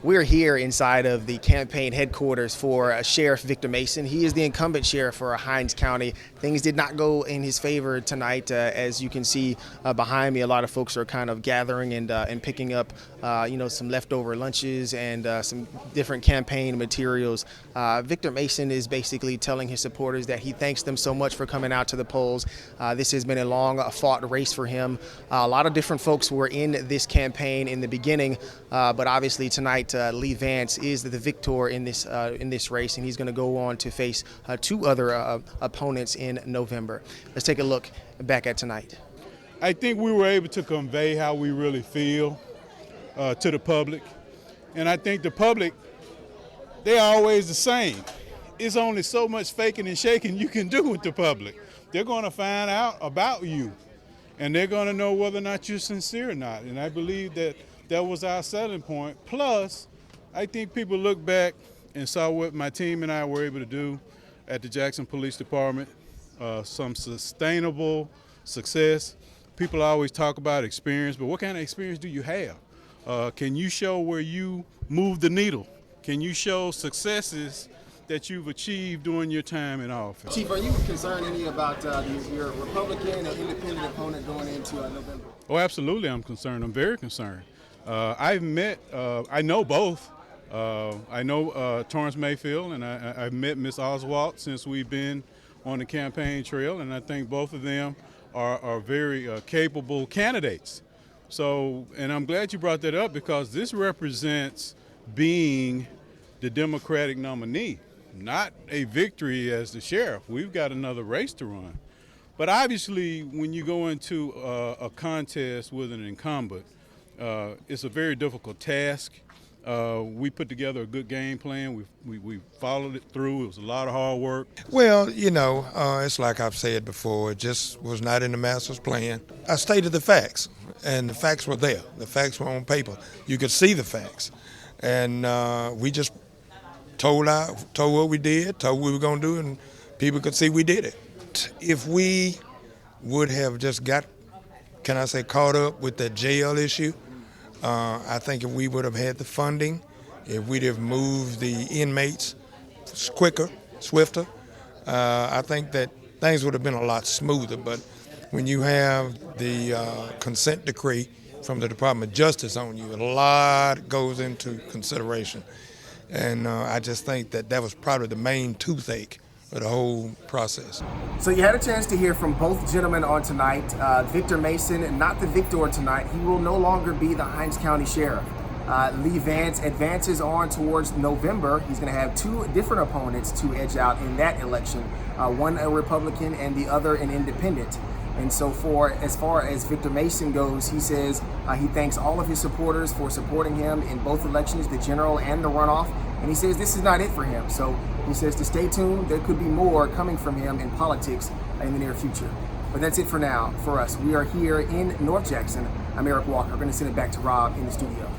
We're here inside of the campaign headquarters for Sheriff Victor Mason. He is the incumbent sheriff for Hinds County. Things did not go in his favor tonight. As you can see behind me, a lot of folks are kind of gathering and picking up, some leftover lunches and some different campaign materials. Victor Mason is basically telling his supporters that he thanks them so much for coming out to the polls. This has been a long fought race for him. A lot of different folks were in this campaign in the beginning, but obviously tonight Lee Vance is the victor in this race, and he's going to go on to face two other opponents in November. Let's take a look back at tonight. I think we were able to convey how we really feel to the public, and I think the public, they're always the same. It's only so much faking and shaking you can do with the public. They're going to find out about you, and they're going to know whether or not you're sincere or not, and I believe that was our selling point. Plus, I think people look back and saw what my team and I were able to do at the Jackson Police Department, some sustainable success. People always talk about experience, but what kind of experience do you have? Can you show where you move the needle? Can you show successes that you've achieved during your time in office? Chief, are you concerned any about your Republican and independent opponent going into November? Oh, absolutely, I'm concerned. I'm very concerned. I know both. I know Torrance Mayfield, and I've met Ms. Oswald since we've been on the campaign trail, and I think both of them are very capable candidates. So, and I'm glad you brought that up, because this represents being the Democratic nominee, not a victory as the sheriff. We've got another race to run. But obviously, when you go into a contest with an incumbent, it's a very difficult task. We put together a good game plan. We followed it through. It was a lot of hard work. Well, it's like I've said before, it just was not in the master's plan. I stated the facts, and the facts were there. The facts were on paper. You could see the facts. And we just told what we did, told what we were going to do, and people could see we did it. If we would have just caught up with that jail issue, I think if we would have had the funding, if we'd have moved the inmates quicker, swifter, I think that things would have been a lot smoother. But when you have the consent decree from the Department of Justice on you, a lot goes into consideration. And I just think that was probably the main toothache of the whole process. So you had a chance to hear from both gentlemen on tonight. Victor Mason, not the victor tonight. He will no longer be the Hinds County Sheriff. Lee Vance advances on towards November. He's going to have two different opponents to edge out in that election, one a Republican and the other an independent. And so as far as Victor Mason goes, he says he thanks all of his supporters for supporting him in both elections, the general and the runoff. And he says this is not it for him. So he says to stay tuned. There could be more coming from him in politics in the near future. But that's it for now for us. We are here in North Jackson. I'm Eric Walker. We're going to send it back to Rob in the studio.